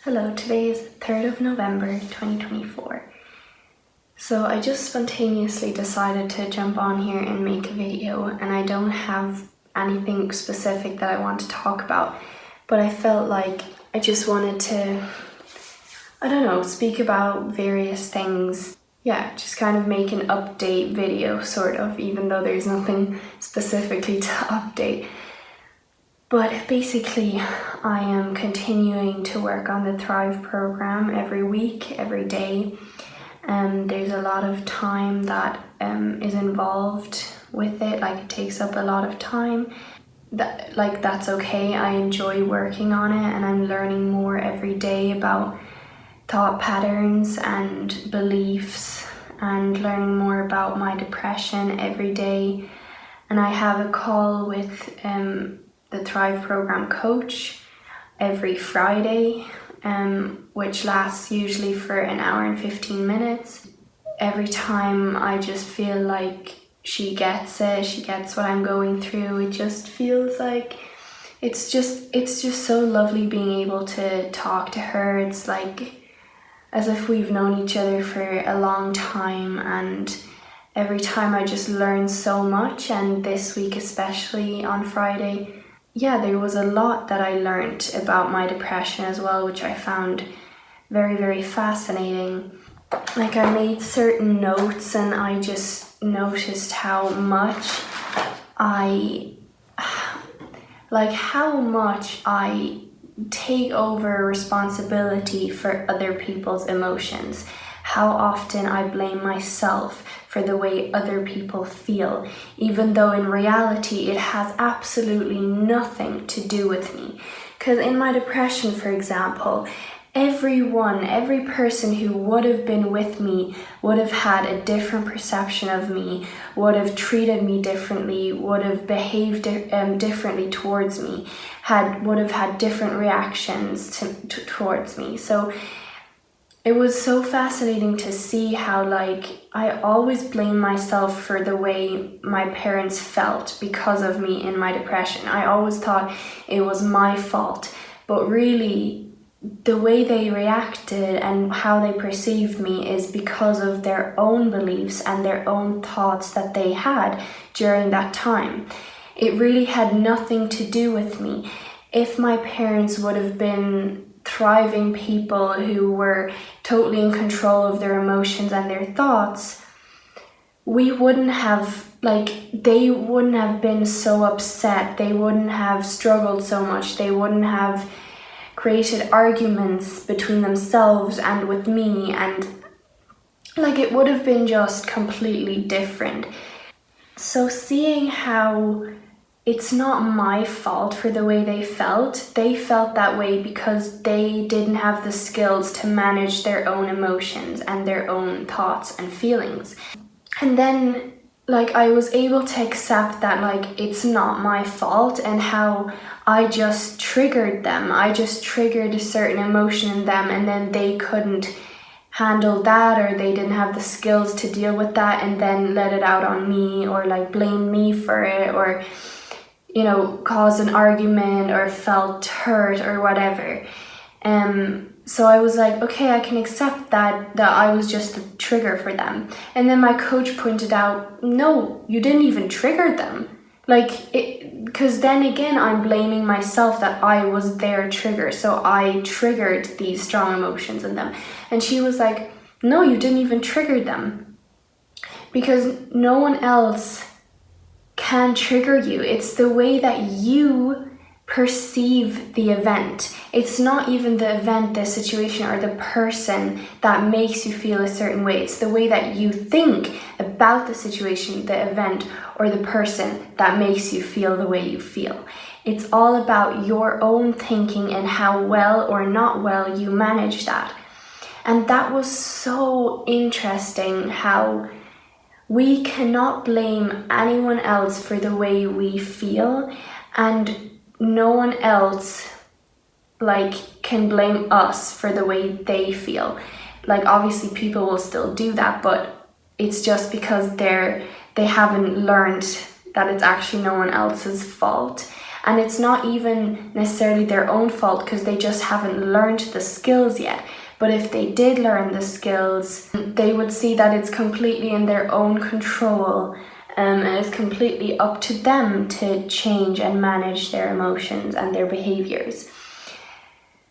Hello, today is 3rd of November 2024. So I just spontaneously decided to jump on here and make a video, and I don't have anything specific that I want to talk about, but I felt like I just wanted to, speak about various things. Yeah, just kind of make an update video, sort of, even though there's nothing specifically to update. But basically, I am continuing to work on the Thrive program every week, every day. There's a lot of time that is involved with it, like it takes up a lot of time. That's okay, I enjoy working on it, and I'm learning more every day about thought patterns and beliefs, and learning more about my depression every day. And I have a call with the Thrive program coach every Friday, which lasts usually for an hour and 15 minutes. Every time I just feel like she gets it, she gets what I'm going through. It just feels like it's just so lovely being able to talk to her. It's like as if we've known each other for a long time, and every time I just learn so much. And this week, especially on Friday, there was a lot that I learned about my depression as well, which I found very, very fascinating. Like, I made certain notes, and I just noticed how much I take over responsibility for other people's emotions. How often I blame myself for the way other people feel, even though in reality it has absolutely nothing to do with me. Because in my depression, for example, every person who would have been with me would have had a different perception of me, would have treated me differently, would have behaved differently towards me, would have had different reactions towards me. So it was so fascinating to see how, I always blame myself for the way my parents felt because of me in my depression. I always thought it was my fault, but really the way they reacted and how they perceived me is because of their own beliefs and their own thoughts that they had during that time. It really had nothing to do with me. If my parents would have been thriving people who were totally in control of their emotions and their thoughts, they wouldn't have been so upset, they wouldn't have struggled so much, they wouldn't have created arguments between themselves and with me, and it would have been just completely different. So seeing how it's not my fault for the way they felt that way because they didn't have the skills to manage their own emotions and their own thoughts and feelings. And then I was able to accept that it's not my fault, and how I just triggered them. I just triggered a certain emotion in them, and then they couldn't handle that, or they didn't have the skills to deal with that, and then let it out on me, or blame me for it, or caused an argument or felt hurt or whatever. So I was like, okay, I can accept that I was just a trigger for them. And then my coach pointed out, no, you didn't even trigger them. Because then again, I'm blaming myself that I was their trigger. So I triggered these strong emotions in them. And she was like, no, you didn't even trigger them. Because no one else can trigger you. It's the way that you perceive the event. It's not even the event, the situation, or the person that makes you feel a certain way. It's the way that you think about the situation, the event, or the person that makes you feel the way you feel. It's all about your own thinking and how well or not well you manage that. And that was so interesting, how we cannot blame anyone else for the way we feel, and no one else can blame us for the way they feel. Obviously people will still do that, but it's just because they haven't learned that it's actually no one else's fault. And it's not even necessarily their own fault because they just haven't learned the skills yet. But if they did learn the skills, they would see that it's completely in their own control, and it's completely up to them to change and manage their emotions and their behaviors.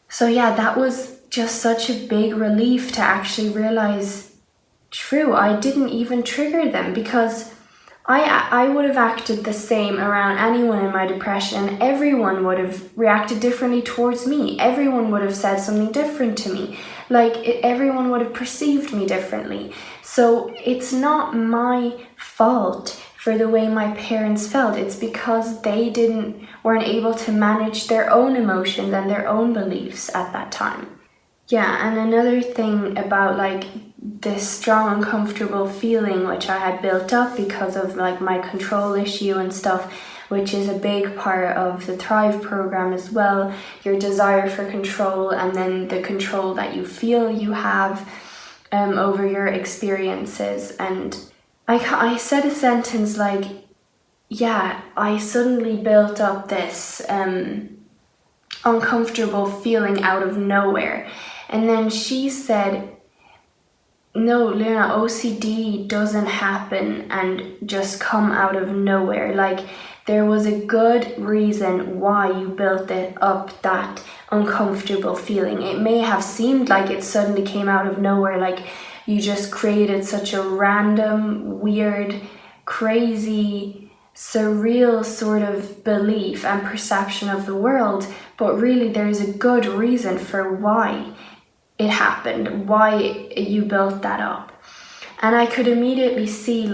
So yeah, that was just such a big relief to actually realize, true, I didn't even trigger them, because I would have acted the same around anyone in my depression, and everyone would have reacted differently towards me. Everyone would have said something different to me. Everyone would have perceived me differently. So it's not my fault for the way my parents felt. It's because they weren't able to manage their own emotions and their own beliefs at that time. Yeah, and another thing about this strong uncomfortable feeling which I had built up because of my control issue and stuff, which is a big part of the Thrive program as well, your desire for control, and then the control that you feel you have over your experiences. And I said a sentence I suddenly built up this uncomfortable feeling out of nowhere. And then she said, no, Leona, OCD doesn't happen and just come out of nowhere. There was a good reason why you built up that uncomfortable feeling. It may have seemed like it suddenly came out of nowhere, like you just created such a random, weird, crazy, surreal sort of belief and perception of the world, but really there's a good reason for why it happened, why you built that up. And I could immediately see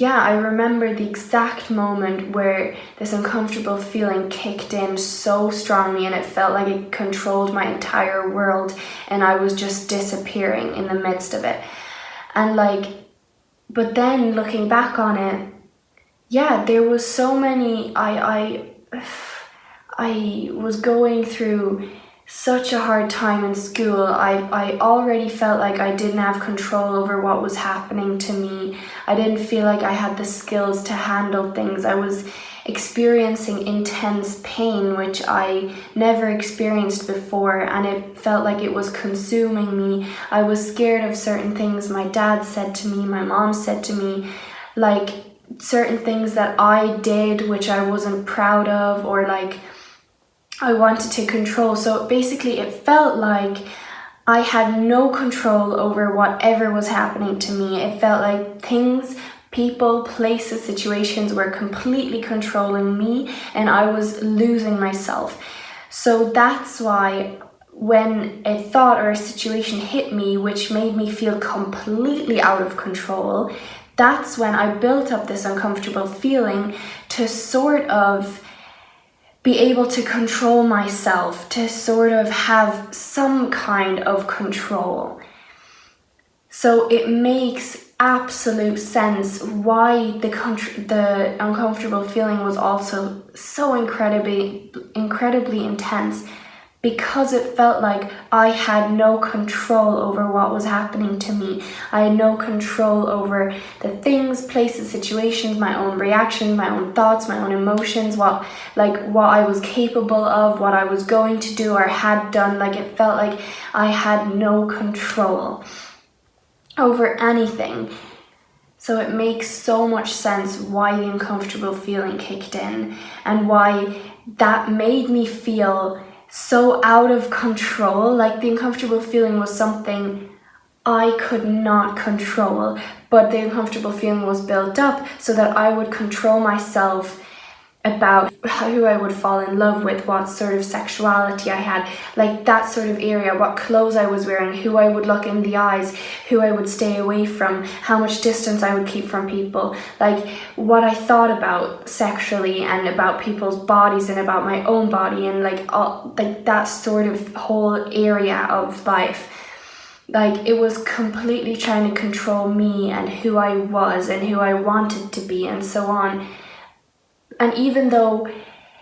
I remember the exact moment where this uncomfortable feeling kicked in so strongly, and it felt like it controlled my entire world, and I was just disappearing in the midst of it. And but then looking back on it, there was so many, I was going through such a hard time in school. I already felt like I didn't have control over what was happening to me. I didn't feel like I had the skills to handle things. I was experiencing intense pain, which I never experienced before, and it felt like it was consuming me. I was scared of certain things my dad said to me, my mom said to me, certain things that I did which I wasn't proud of, or I wanted to control. So basically it felt like I had no control over whatever was happening to me. It felt like things, people, places, situations were completely controlling me, and I was losing myself. So that's why when a thought or a situation hit me which made me feel completely out of control, that's when I built up this uncomfortable feeling to sort of be able to control myself, to sort of have some kind of control. So it makes absolute sense why the uncomfortable feeling was also so incredibly intense, because it felt like I had no control over what was happening to me. I had no control over the things, places, situations, my own reactions, my own thoughts, my own emotions, what I was capable of, what I was going to do or had done. It felt like I had no control over anything. So it makes so much sense why the uncomfortable feeling kicked in, and why that made me feel so out of control. The uncomfortable feeling was something I could not control, but the uncomfortable feeling was built up so that I would control myself about who I would fall in love with, what sort of sexuality I had, that sort of area, what clothes I was wearing, who I would look in the eyes, who I would stay away from, how much distance I would keep from people, what I thought about sexually and about people's bodies and about my own body, and that sort of whole area of life. It was completely trying to control me and who I was and who I wanted to be and so on. And even though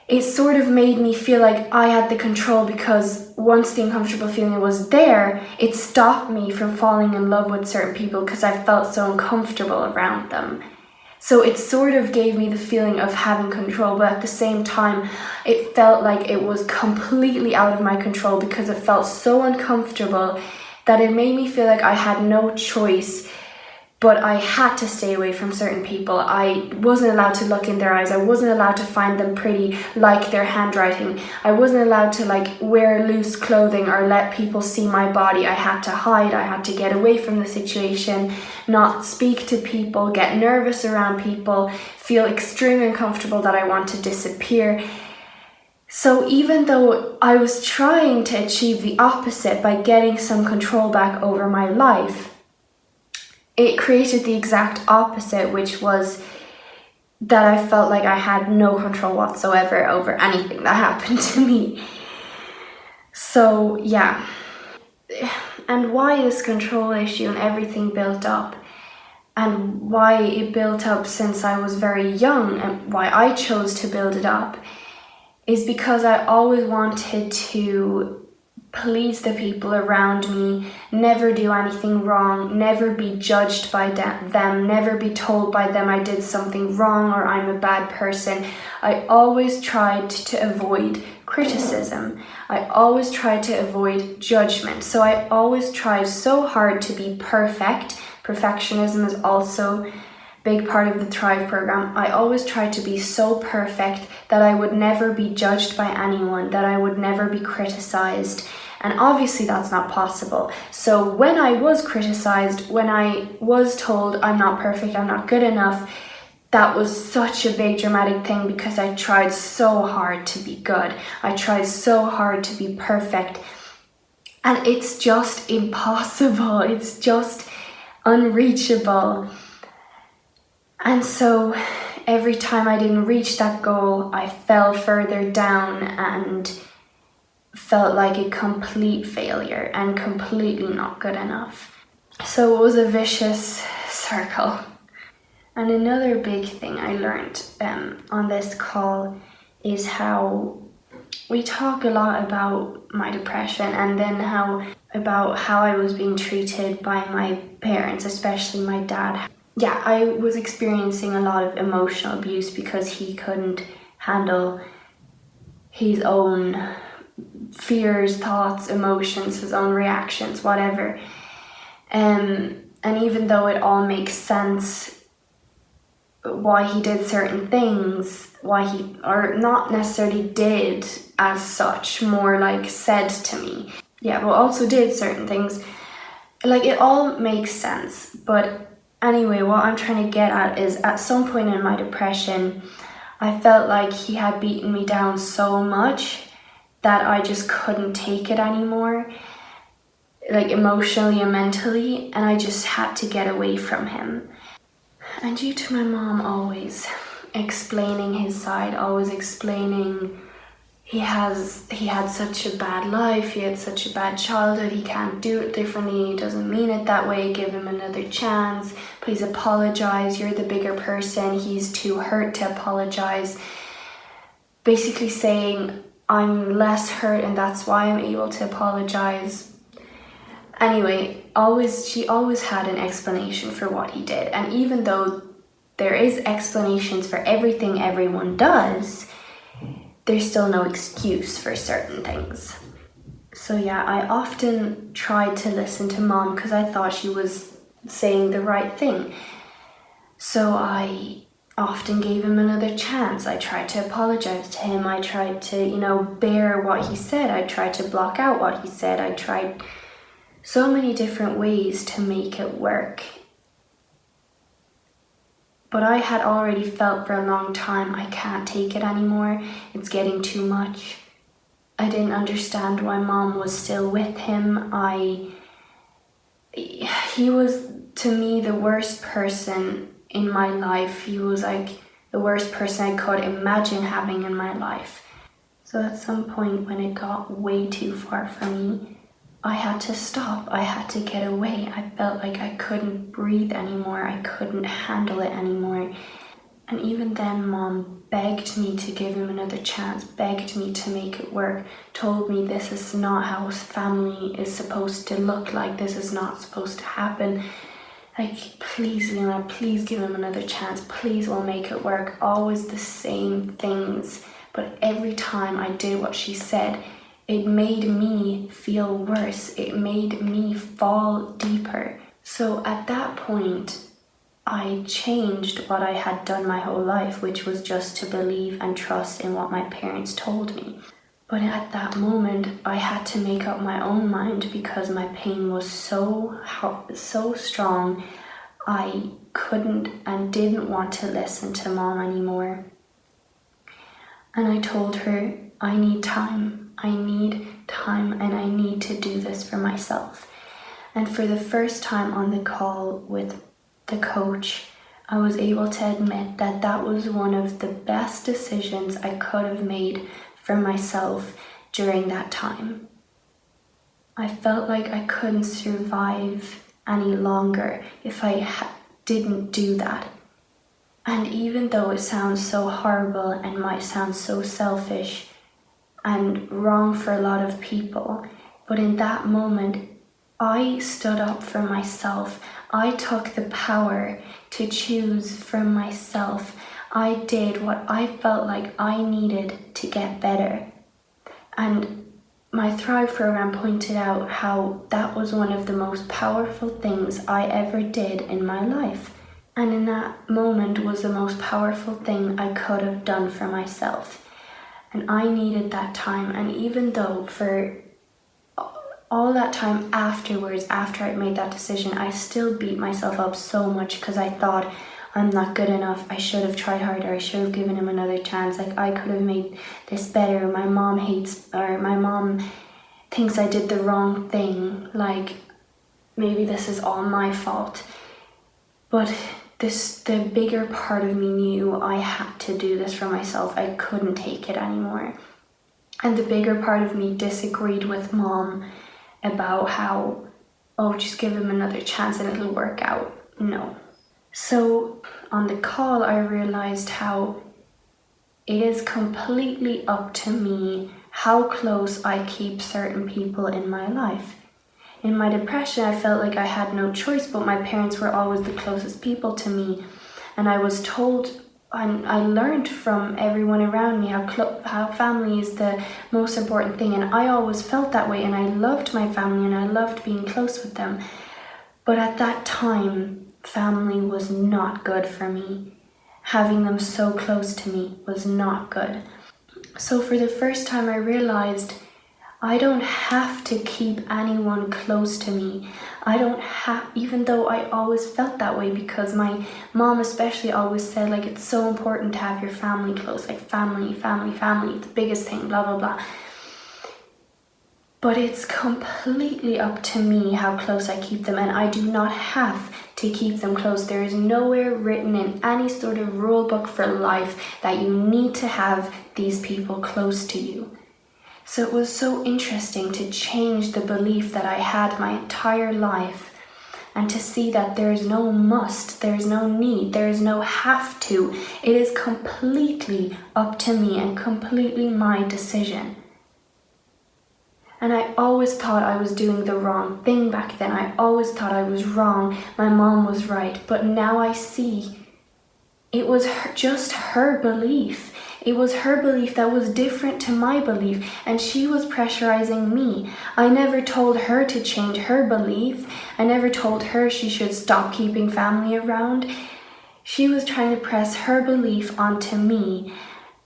it sort of made me feel like I had the control, because once the uncomfortable feeling was there, it stopped me from falling in love with certain people because I felt so uncomfortable around them. So it sort of gave me the feeling of having control, but at the same time, it felt like it was completely out of my control because it felt so uncomfortable that it made me feel like I had no choice, but I had to stay away from certain people. I wasn't allowed to look in their eyes. I wasn't allowed to find them pretty, like their handwriting. I wasn't allowed to wear loose clothing or let people see my body. I had to hide. I had to get away from the situation, not speak to people, get nervous around people, feel extremely uncomfortable that I want to disappear. So even though I was trying to achieve the opposite by getting some control back over my life, it created the exact opposite, which was that I felt like I had no control whatsoever over anything that happened to me. So yeah. And why this control issue and everything built up, and why it built up since I was very young, and why I chose to build it up, is because I always wanted to please the people around me, never do anything wrong, never be judged by them, never be told by them I did something wrong or I'm a bad person. I always tried to avoid criticism. I always tried to avoid judgment. So I always tried so hard to be perfect. Perfectionism is also a big part of the Thrive program. I always tried to be so perfect that I would never be judged by anyone, that I would never be criticized. And obviously that's not possible. So when I was criticized, when I was told I'm not perfect, I'm not good enough, that was such a big dramatic thing because I tried so hard to be good. I tried so hard to be perfect. And it's just impossible. It's just unreachable. And so every time I didn't reach that goal, I fell further down and felt like a complete failure and completely not good enough. So it was a vicious circle. And another big thing I learned on this call is how we talk a lot about my depression, and then about how I was being treated by my parents, especially my dad. Yeah, I was experiencing a lot of emotional abuse because he couldn't handle his own fears, thoughts, emotions, his own reactions, whatever. And even though it all makes sense why he did certain things, or not necessarily did as such, more like said to me. Yeah, but also did certain things. It all makes sense. But anyway, what I'm trying to get at is at some point in my depression, I felt like he had beaten me down so much that I just couldn't take it anymore, emotionally and mentally, and I just had to get away from him. And due to my mom always explaining his side, always explaining he had such a bad life, he had such a bad childhood, he can't do it differently, he doesn't mean it that way, give him another chance, please apologize, you're the bigger person, he's too hurt to apologize. Basically saying I'm less hurt and that's why I'm able to apologize. Anyway, she always had an explanation for what he did. And even though there is explanations for everything everyone does, there's still no excuse for certain things. So yeah, I often tried to listen to Mom because I thought she was saying the right thing. So I often gave him another chance. I tried to apologize to him. I tried to, bear what he said. I tried to block out what he said. I tried so many different ways to make it work. But I had already felt for a long time, I can't take it anymore. It's getting too much. I didn't understand why Mom was still with him. He was, to me, the worst person in my life. He was the worst person I could imagine having in my life. So at some point when it got way too far for me, I had to stop. I had to get away. I felt like I couldn't breathe anymore. I couldn't handle it anymore. And even then, Mom begged me to give him another chance, begged me to make it work, told me this is not how family is supposed to look like, this is not supposed to happen. Like, please, Leona, please give him another chance. Please, we'll make it work. Always the same things. But every time I did what she said, it made me feel worse. It made me fall deeper. So at that point, I changed what I had done my whole life, which was just to believe and trust in what my parents told me. But at that moment, I had to make up my own mind because my pain was so strong. I couldn't and didn't want to listen to Mom anymore. And I told her, I need time. I need time, and I need to do this for myself. And for the first time on the call with the coach, I was able to admit that that was one of the best decisions I could have made for myself during that time. I felt like I couldn't survive any longer if I didn't do that. And even though it sounds so horrible and might sound so selfish and wrong for a lot of people, but in that moment, I stood up for myself. I took the power to choose for myself. I did what I felt like I needed to get better. And my Thrive program pointed out how that was one of the most powerful things I ever did in my life. And in that moment was the most powerful thing I could have done for myself. And I needed that time. And even though for all that time afterwards, after I made that decision, I still beat myself up so much because I thought, I'm not good enough. I should have tried harder. I should have given him another chance. Like, I could have made this better. My mom thinks I did the wrong thing. Like, maybe this is all my fault. But the bigger part of me knew I had to do this for myself. I couldn't take it anymore. And the bigger part of me disagreed with Mom about how, oh, just give him another chance and it'll work out. No. So on the call, I realized how it is completely up to me how close I keep certain people in my life. In my depression, I felt like I had no choice, but my parents were always the closest people to me. And I was told, and I learned from everyone around me how family is the most important thing. And I always felt that way, and I loved my family and I loved being close with them. But at that time, family was not good for me. Having them so close to me was not good. So for the first time, I realized I don't have to keep anyone close to me. Even though I always felt that way, because my mom especially always said, like, it's so important to have your family close, like family, the biggest thing, blah, blah, blah. But it's completely up to me how close I keep them, and I do not have to keep them close. There is nowhere written in any sort of rule book for life that you need to have these people close to you. So it was so interesting to change the belief that I had my entire life, and to see that there is no must, there is no need, there is no have to. It is completely up to me and completely my decision. And I always thought I was doing the wrong thing back then. I always thought I was wrong. My mom was right. But now I see it was just her belief. It was her belief that was different to my belief, and she was pressurizing me. I never told her to change her belief. I never told her she should stop keeping family around. She was trying to press her belief onto me,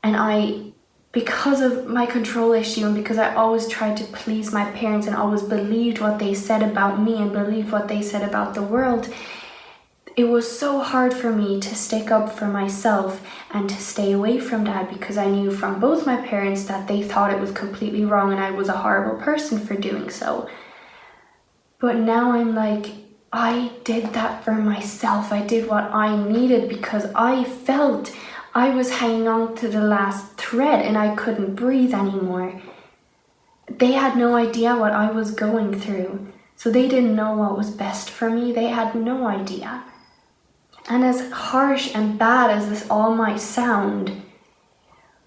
and because of my control issue, and because I always tried to please my parents and always believed what they said about me and believed what they said about the world, it was so hard for me to stick up for myself and to stay away from that, because I knew from both my parents that they thought it was completely wrong and I was a horrible person for doing so. But now I'm like, I did that for myself. I did what I needed because I felt I was hanging on to the last thread and I couldn't breathe anymore. They had no idea what I was going through, so they didn't know what was best for me. They had no idea. And as harsh and bad as this all might sound,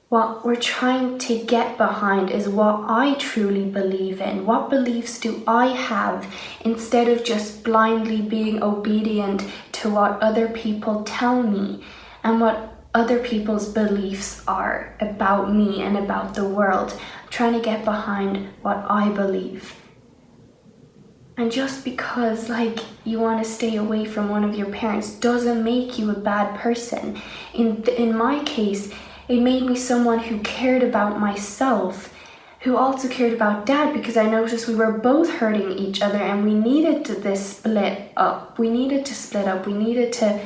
What we're trying to get behind is what I truly believe in. What beliefs do I have, instead of just blindly being obedient to what other people tell me and what other people's beliefs are about me and about the world. I'm trying to get behind what I believe. And just because you want to stay away from one of your parents doesn't make you a bad person. In my case, it made me someone who cared about myself, who also cared about Dad, because I noticed we were both hurting each other and we needed to split up. We needed to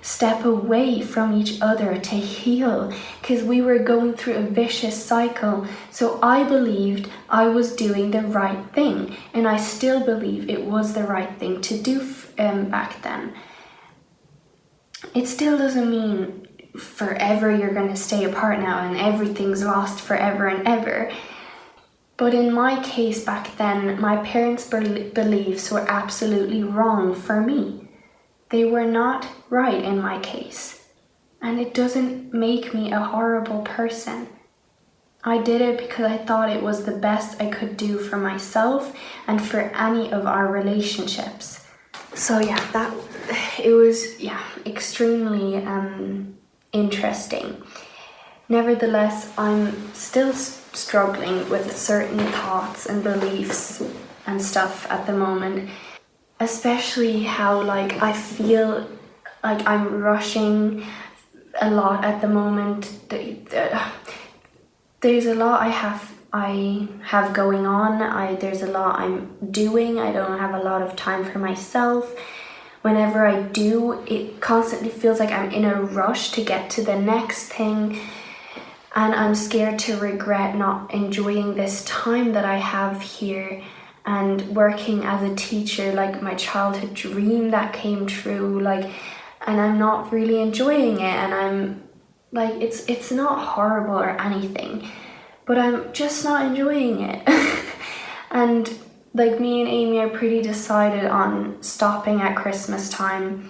step away from each other to heal, because we were going through a vicious cycle. So I believed I was doing the right thing, and I still believe it was the right thing to do back then. It still doesn't mean forever you're going to stay apart now and everything's lost forever and ever. But in my case back then, my parents' beliefs were absolutely wrong for me. They were not right in my case. And it doesn't make me a horrible person. I did it because I thought it was the best I could do for myself and for any of our relationships. So it was extremely interesting. Nevertheless, I'm still struggling with certain thoughts and beliefs and stuff at the moment, especially how I feel like I'm rushing a lot at the moment. There's a lot I have going on. There's a lot I'm doing. I don't have a lot of time for myself. Whenever I do, it constantly feels like I'm in a rush to get to the next thing, and I'm scared to regret not enjoying this time that I have here and working as a teacher, my childhood dream that came true, and I'm not really enjoying it, and I'm it's not horrible or anything, but I'm just not enjoying it. And me and Amy are pretty decided on stopping at Christmas time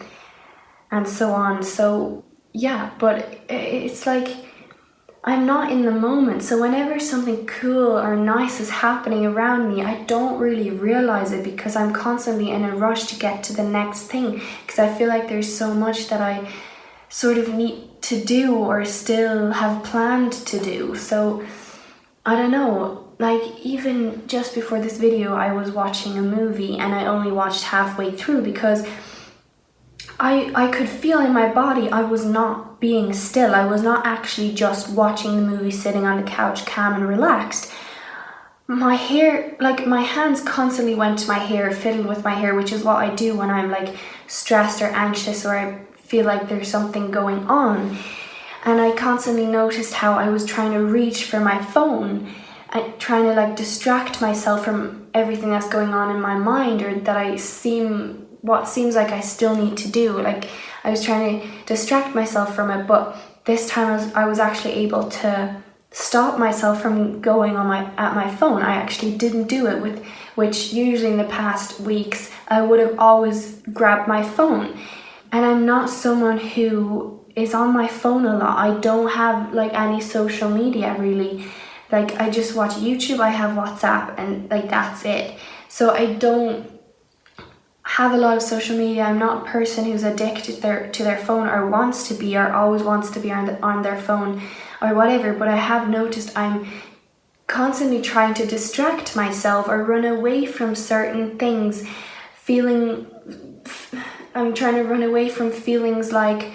and so on. So yeah, but it's I'm not in the moment. So whenever something cool or nice is happening around me, I don't really realize it because I'm constantly in a rush to get to the next thing, because I feel like there's so much that I sort of need to do or still have planned to do. So I don't know. Even just before this video, I was watching a movie and I only watched halfway through because I could feel in my body I was not being still. I was not actually just watching the movie sitting on the couch calm and relaxed. My hair, my hands constantly went to my hair, fiddled with my hair, which is what I do when I'm stressed or anxious or I feel like there's something going on. And I constantly noticed how I was trying to reach for my phone, trying to distract myself from everything that's going on in my mind, or that what seems like I still need to do. I was trying to distract myself from it, but this time I was actually able to stop myself from going at my phone. I actually didn't do it, which usually in the past weeks I would have always grabbed my phone. And I'm not someone who is on my phone a lot. I don't have any social media really. I just watch YouTube, I have WhatsApp, and that's it. So I don't have a lot of social media. I'm not a person who's addicted to their phone or wants to be or always wants to be on their phone or whatever, but I have noticed I'm constantly trying to distract myself or run away from certain things, I'm trying to run away from feelings like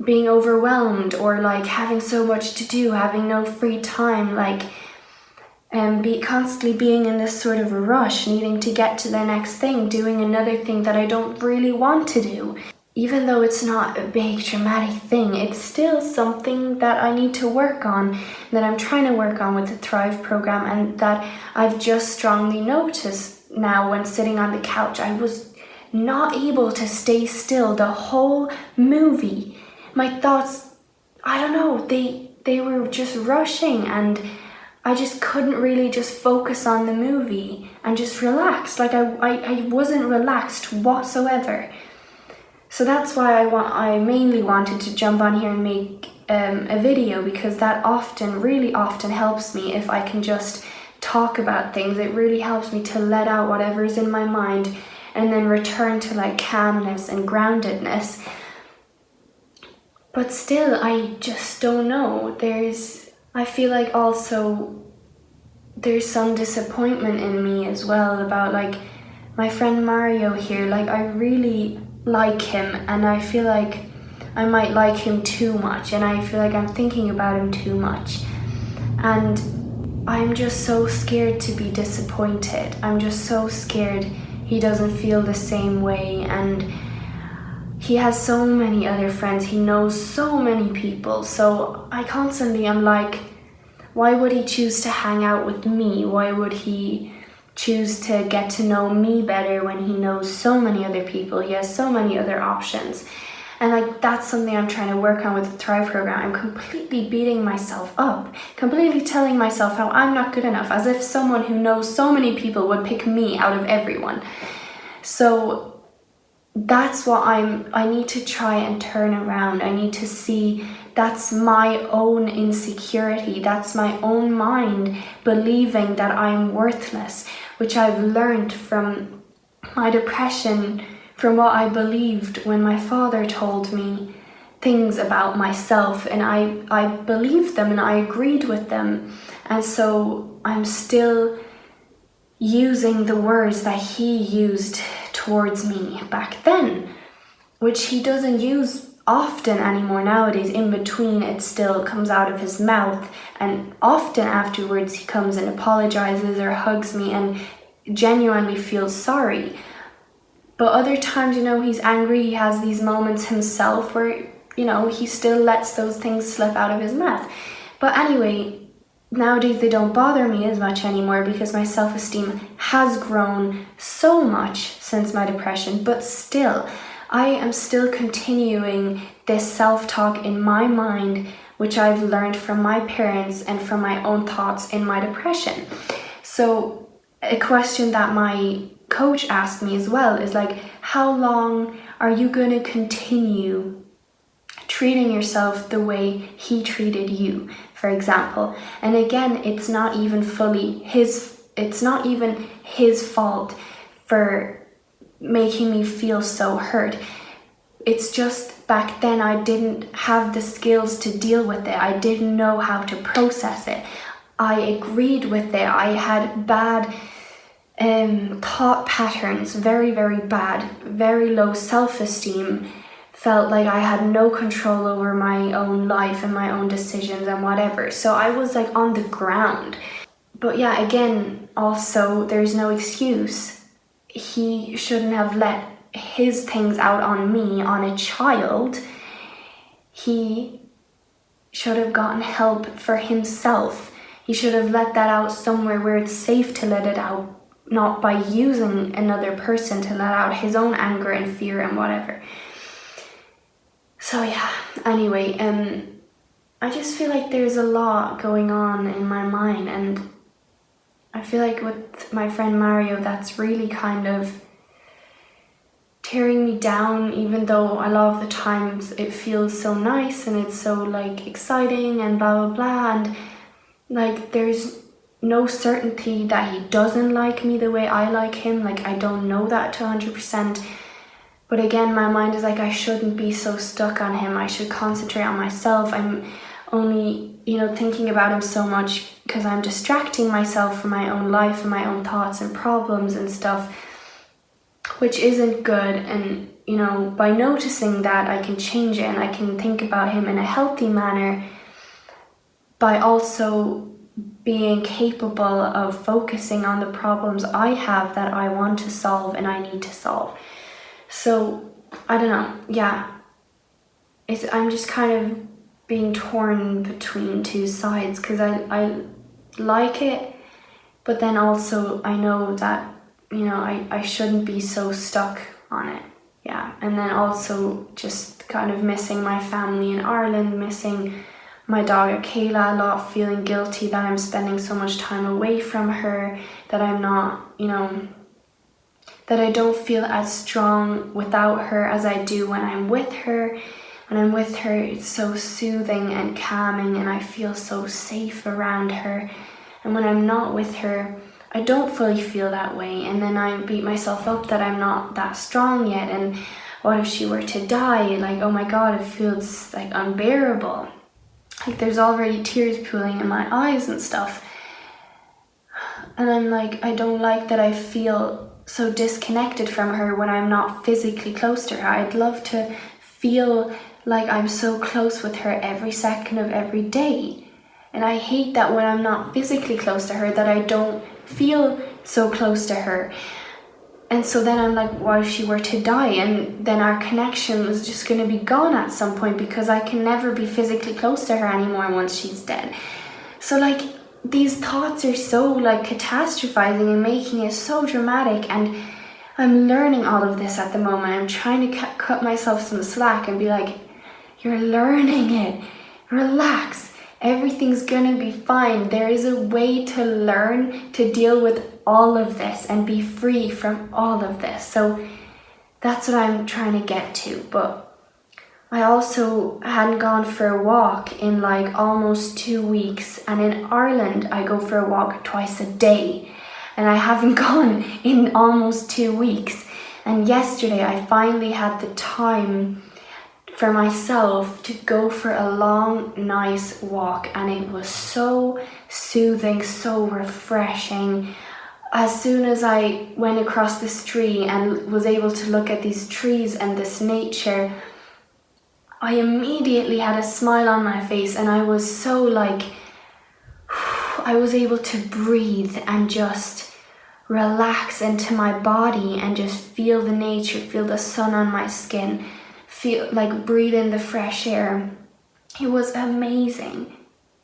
being overwhelmed or having so much to do, having no free time, constantly being in this sort of a rush, needing to get to the next thing, doing another thing that I don't really want to do. Even though it's not a big dramatic thing, it's still something that I need to work on, that I'm trying to work on with the Thrive program, and that I've just strongly noticed now when sitting on the couch. I was not able to stay still the whole movie. My thoughts, I don't know, they were just rushing, and I just couldn't really just focus on the movie and just relax. I wasn't relaxed whatsoever. So that's why I mainly wanted to jump on here and make a video, because that really often helps me if I can just talk about things. It really helps me to let out whatever's in my mind and then return to like calmness and groundedness. But still, I just don't know. I feel like also there's some disappointment in me as well about like my friend Mario here. Like, I really like him, and I feel like I might like him too much, and I feel like I'm thinking about him too much. And I'm just so scared to be disappointed. I'm just so scared he doesn't feel the same way, and he has so many other friends. He knows so many people. So I'm like, why would he choose to hang out with me? Why would he choose to get to know me better when he knows so many other people? He has so many other options. And like, that's something I'm trying to work on with the Thrive program. I'm completely beating myself up, completely telling myself how I'm not good enough, as if someone who knows so many people would pick me out of everyone. So that's what I need to try and turn around. I need to see that's my own insecurity. That's my own mind believing that I'm worthless, which I've learned from my depression, from what I believed when my father told me things about myself, and I believed them and I agreed with them. And so I'm still using the words that he used towards me back then, which he doesn't use often anymore nowadays. In between, it still comes out of his mouth, and often afterwards he comes and apologizes or hugs me and genuinely feels sorry. But other times, he's angry, he has these moments himself where, he still lets those things slip out of his mouth. But anyway, nowadays they don't bother me as much anymore, because my self-esteem has grown so much since my depression. But still, I am still continuing this self-talk in my mind, which I've learned from my parents and from my own thoughts in my depression. So a question that my coach asked me as well is like, how long are you going to continue treating yourself the way he treated you, for example? And again, it's not even his fault for making me feel so hurt. It's just back then I didn't have the skills to deal with it. I didn't know how to process it. I agreed with it. I had bad thought patterns, very, very bad, very low self-esteem. Felt like I had no control over my own life and my own decisions and whatever. So I was like on the ground. But yeah, again, also, there's no excuse. He shouldn't have let his things out on me, on a child. He should have gotten help for himself. He should have let that out somewhere where it's safe to let it out, not by using another person to let out his own anger and fear and whatever. So yeah, anyway, I just feel like there's a lot going on in my mind, and I feel like with my friend Mario, that's really kind of tearing me down, even though a lot of the times it feels so nice and it's so like exciting and blah blah blah, and like there's no certainty that he doesn't like me the way I like him. Like, I don't know that to 100%. But again, my mind is like, I shouldn't be so stuck on him. I should concentrate on myself. I'm only, thinking about him so much because I'm distracting myself from my own life and my own thoughts and problems and stuff, which isn't good. And, by noticing that, I can change it and I can think about him in a healthy manner by also being capable of focusing on the problems I have that I want to solve and I need to solve. So, I don't know, yeah. I'm just kind of being torn between two sides, because I like it, but then also I know that, I shouldn't be so stuck on it. Yeah, and then also just kind of missing my family in Ireland, missing my dog Kayla a lot, feeling guilty that I'm spending so much time away from her, that I'm not, that I don't feel as strong without her as I do when I'm with her. When I'm with her, it's so soothing and calming, and I feel so safe around her. And when I'm not with her, I don't fully feel that way, and then I beat myself up that I'm not that strong yet, and what if she were to die? Like, oh my god, it feels like unbearable. Like there's already tears pooling in my eyes and stuff. And I'm like, I don't like that I feel so disconnected from her when I'm not physically close to her. I'd love to feel like I'm so close with her every second of every day. And I hate that when I'm not physically close to her that I don't feel so close to her. And so then I'm like, what if she were to die? And then our connection is just going to be gone at some point because I can never be physically close to her anymore once she's dead. So like these thoughts are so like catastrophizing and making it so dramatic, and I'm learning all of this at the moment. I'm trying to cut myself some slack and be like, you're learning it. Relax. Everything's gonna be fine. There is a way to learn to deal with all of this and be free from all of this. So that's what I'm trying to get to. But I also hadn't gone for a walk in like almost 2 weeks. And in Ireland, I go for a walk twice a day. And I haven't gone in almost 2 weeks. And yesterday I finally had the time for myself to go for a long, nice walk, and it was so soothing, so refreshing. As soon as I went across the street and was able to look at these trees and this nature, I immediately had a smile on my face, and I was so like, I was able to breathe and just relax into my body and just feel the nature, feel the sun on my skin, feel like breathe in the fresh air. It was amazing.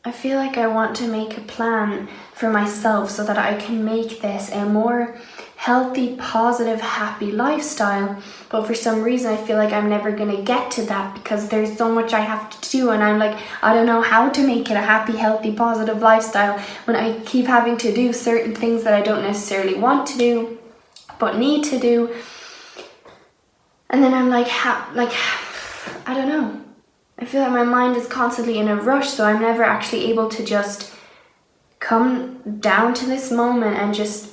I feel like I want to make a plan for myself so that I can make this a more healthy, positive, happy lifestyle. But for some reason, I feel like I'm never going to get to that because there's so much I have to do. And I'm like, I don't know how to make it a happy, healthy, positive lifestyle when I keep having to do certain things that I don't necessarily want to do, but need to do. And then I'm like, I don't know. I feel like my mind is constantly in a rush, so I'm never actually able to just come down to this moment and just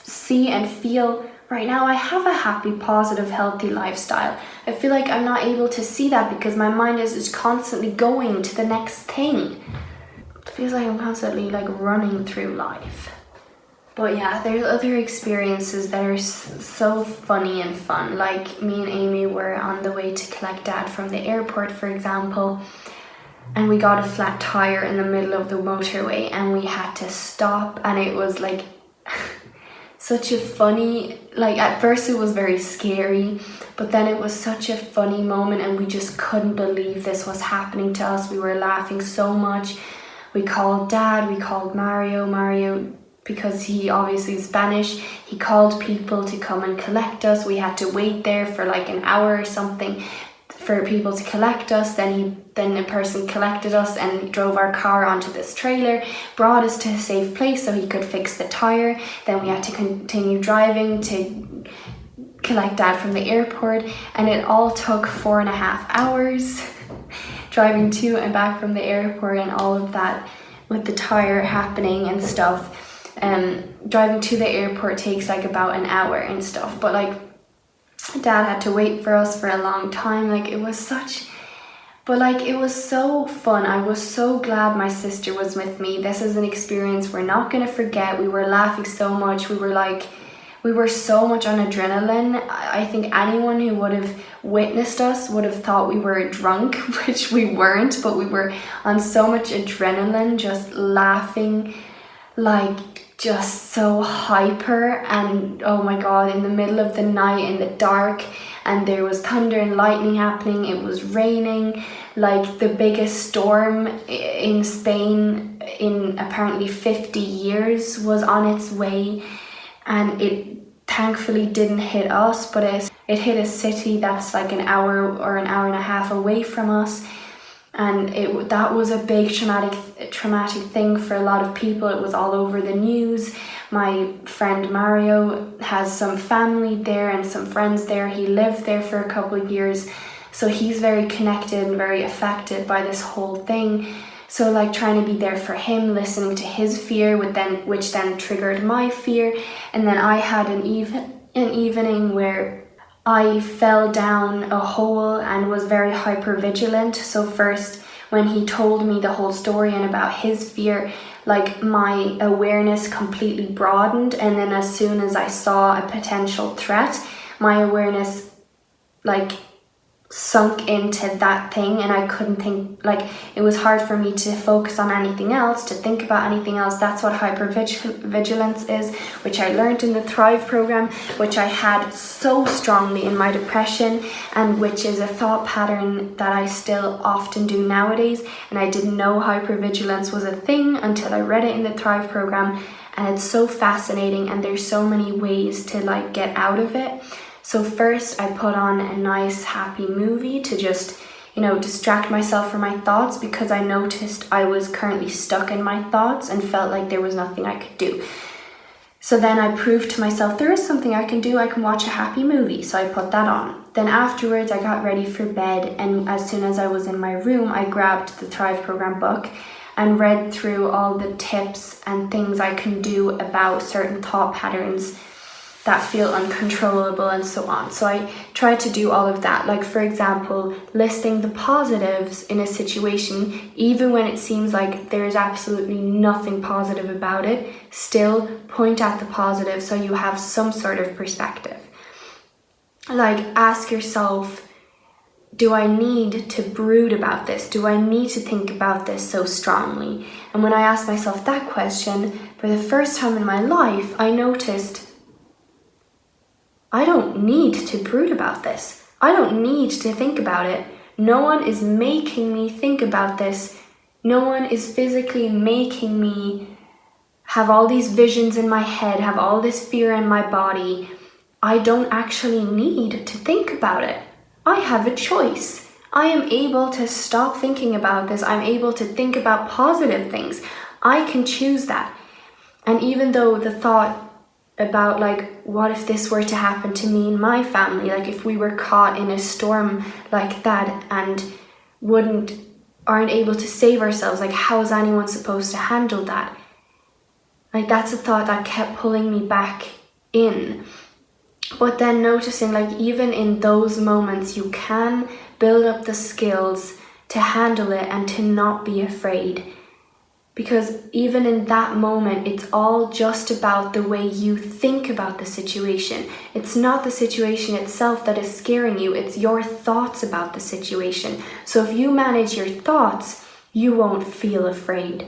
see and feel, right now I have a happy, positive, healthy lifestyle. I feel like I'm not able to see that because my mind is just constantly going to the next thing. It feels like I'm constantly like running through life. But yeah, there's other experiences that are so funny and fun. Like me and Amy were on the way to collect Dad from the airport, for example, and we got a flat tire in the middle of the motorway and we had to stop, and it was like such a funny, like at first it was very scary, but then it was such a funny moment and we just couldn't believe this was happening to us. We were laughing so much. We called Dad, we called Mario, because he obviously is Spanish, he called people to come and collect us. We had to wait there for like an hour or something for people to collect us. Then a person collected us and drove our car onto this trailer, brought us to a safe place so he could fix the tire. Then we had to continue driving to collect Dad from the airport, and it all took 4.5 hours driving to and back from the airport and all of that with the tire happening and stuff. Driving to the airport takes like about an hour and stuff, but like Dad had to wait for us for a long time. Like it was so fun. I was so glad my sister was with me. This is an experience we're not going to forget. We were laughing so much. We were so much on adrenaline. I think anyone who would have witnessed us would have thought we were drunk, which we weren't, but we were on so much adrenaline, just laughing, like just so hyper. And oh my god, in the middle of the night in the dark, and there was thunder and lightning happening. It was raining, like the biggest storm in Spain in apparently 50 years was on its way, and it thankfully didn't hit us, but it hit a city that's like an hour or an hour and a half away from us. And that was a big traumatic thing for a lot of people. It was all over the news. My friend Mario has some family there and some friends there. He lived there for a couple of years, so he's very connected and very affected by this whole thing. So like trying to be there for him, listening to his fear, which then triggered my fear. And then I had an evening where I fell down a hole and was very hypervigilant. So first, when he told me the whole story and about his fear, like my awareness completely broadened. And then as soon as I saw a potential threat, my awareness like sunk into that thing, and I couldn't think, like it was hard for me to focus on anything else, to think about anything else. That's what hypervigilance is, which I learned in the Thrive program, which I had so strongly in my depression, and which is a thought pattern that I still often do nowadays. And I didn't know hypervigilance was a thing until I read it in the Thrive program, and it's so fascinating, and there's so many ways to like get out of it. So first I put on a nice happy movie to just, distract myself from my thoughts, because I noticed I was currently stuck in my thoughts and felt like there was nothing I could do. So then I proved to myself there is something I can do. I can watch a happy movie. So I put that on. Then afterwards I got ready for bed, and as soon as I was in my room, I grabbed the Thrive program book and read through all the tips and things I can do about certain thought patterns that feel uncontrollable and so on. So I tried to do all of that. Like for example, listing the positives in a situation, even when it seems like there is absolutely nothing positive about it, still point at the positive so you have some sort of perspective. Like ask yourself, do I need to brood about this? Do I need to think about this so strongly? And when I asked myself that question, for the first time in my life, I noticed I don't need to brood about this. I don't need to think about it. No one is making me think about this. No one is physically making me have all these visions in my head, have all this fear in my body. I don't actually need to think about it. I have a choice. I am able to stop thinking about this. I'm able to think about positive things. I can choose that. And even though the thought about like, what if this were to happen to me and my family, like if we were caught in a storm like that and aren't able to save ourselves, like how is anyone supposed to handle that? Like that's a thought that kept pulling me back in. But then noticing like even in those moments you can build up the skills to handle it and to not be afraid. Because even in that moment, it's all just about the way you think about the situation. It's not the situation itself that is scaring you, it's your thoughts about the situation. So if you manage your thoughts, you won't feel afraid.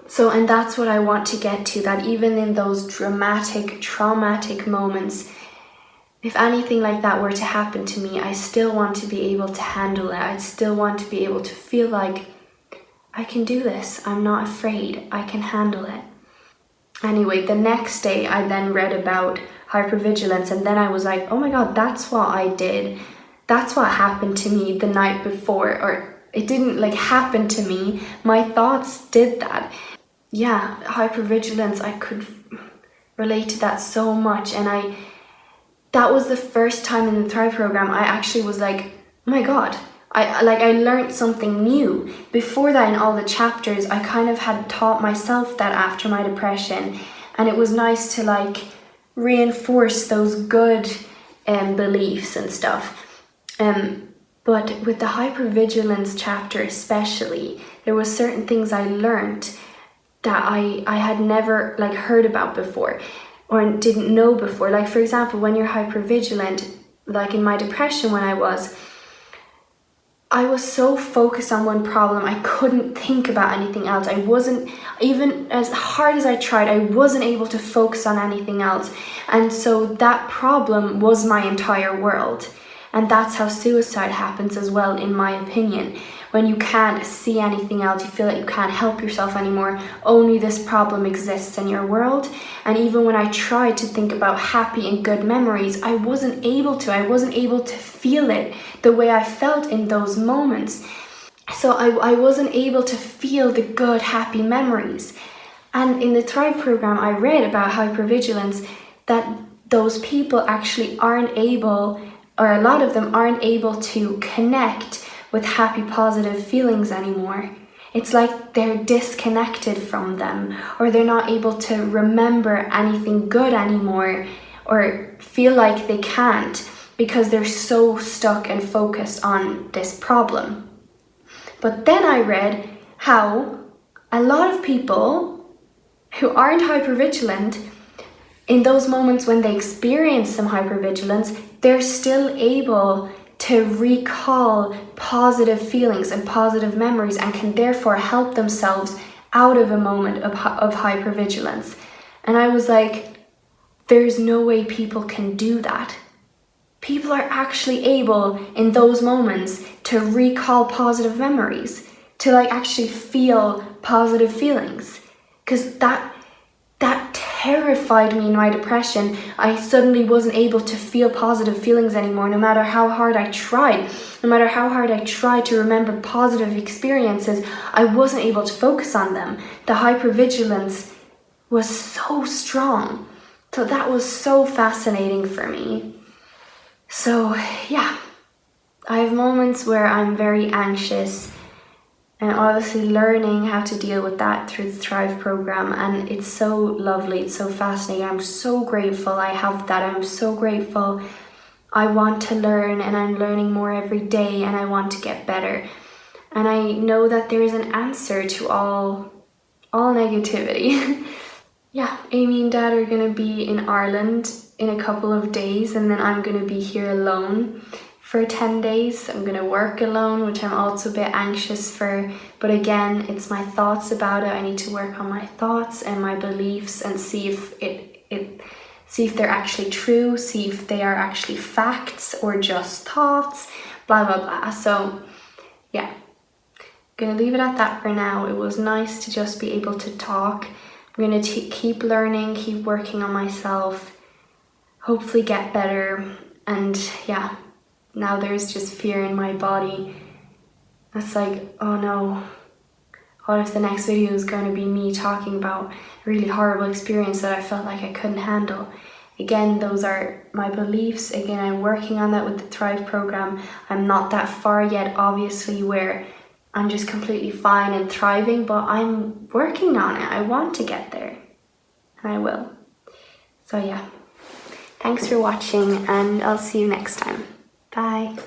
So, and that's what I want to get to, that even in those dramatic, traumatic moments, if anything like that were to happen to me, I still want to be able to handle it. I still want to be able to feel like I can do this. I'm not afraid. I can handle it. Anyway, the next day I then read about hypervigilance, and then I was like, oh my God, that's what I did. That's what happened to me the night before. Or it didn't like happen to me. My thoughts did that. Yeah, hypervigilance, I could relate to that so much. And that was the first time in the Thrive program I actually was like, oh my God, I learned something new. Before that, in all the chapters, I kind of had taught myself that after my depression, and it was nice to like reinforce those good beliefs and stuff. But with the hypervigilance chapter especially, there were certain things I learned that I had never like heard about before or didn't know before. Like for example, when you're hypervigilant, like in my depression when I was so focused on one problem, I couldn't think about anything else. I wasn't, even as hard as I tried, I wasn't able to focus on anything else. And so that problem was my entire world. And that's how suicide happens as well, in my opinion. When you can't see anything else, you feel like you can't help yourself anymore, only this problem exists in your world. And even when I tried to think about happy and good memories, I wasn't able to feel it the way I felt in those moments. So I wasn't able to feel the good, happy memories. And in the Thrive program, I read about hypervigilance, that those people actually aren't able, or a lot of them aren't able to connect with happy, positive feelings anymore. It's like they're disconnected from them, or they're not able to remember anything good anymore, or feel like they can't, because they're so stuck and focused on this problem. But then I read how a lot of people who aren't hypervigilant, in those moments when they experience some hypervigilance, they're still able to recall positive feelings and positive memories, and can therefore help themselves out of a moment of hypervigilance. And I was like, there's no way people can do that. People are actually able in those moments to recall positive memories, to like actually feel positive feelings. Because that terrified me in my depression. I suddenly wasn't able to feel positive feelings anymore, no matter how hard I tried. No matter how hard I tried to remember positive experiences, I wasn't able to focus on them. The hypervigilance was so strong. So that was so fascinating for me. So yeah, I have moments where I'm very anxious, and obviously learning how to deal with that through the Thrive program, and it's so lovely, it's so fascinating. I'm so grateful I have that. I'm so grateful. I want to learn, and I'm learning more every day, and I want to get better. And I know that there is an answer to all negativity. Yeah, Amy and Dad are gonna be in Ireland in a couple of days, and then I'm gonna be here alone for 10 days. I'm gonna work alone, which I'm also a bit anxious for, but again, it's my thoughts about it. I need to work on my thoughts and my beliefs and see if they're actually true, see if they are actually facts or just thoughts, blah blah blah. So yeah, I'm gonna leave it at that for now. It was nice to just be able to talk. I'm gonna keep learning, keep working on myself, hopefully get better. And yeah, now there's just fear in my body. It's like, oh no, what if the next video is going to be me talking about a really horrible experience that I felt like I couldn't handle? Again, those are my beliefs. Again, I'm working on that with the Thrive program. I'm not that far yet, obviously, where I'm just completely fine and thriving, but I'm working on it. I want to get there, and I will. So yeah, thanks for watching, and I'll see you next time. Bye.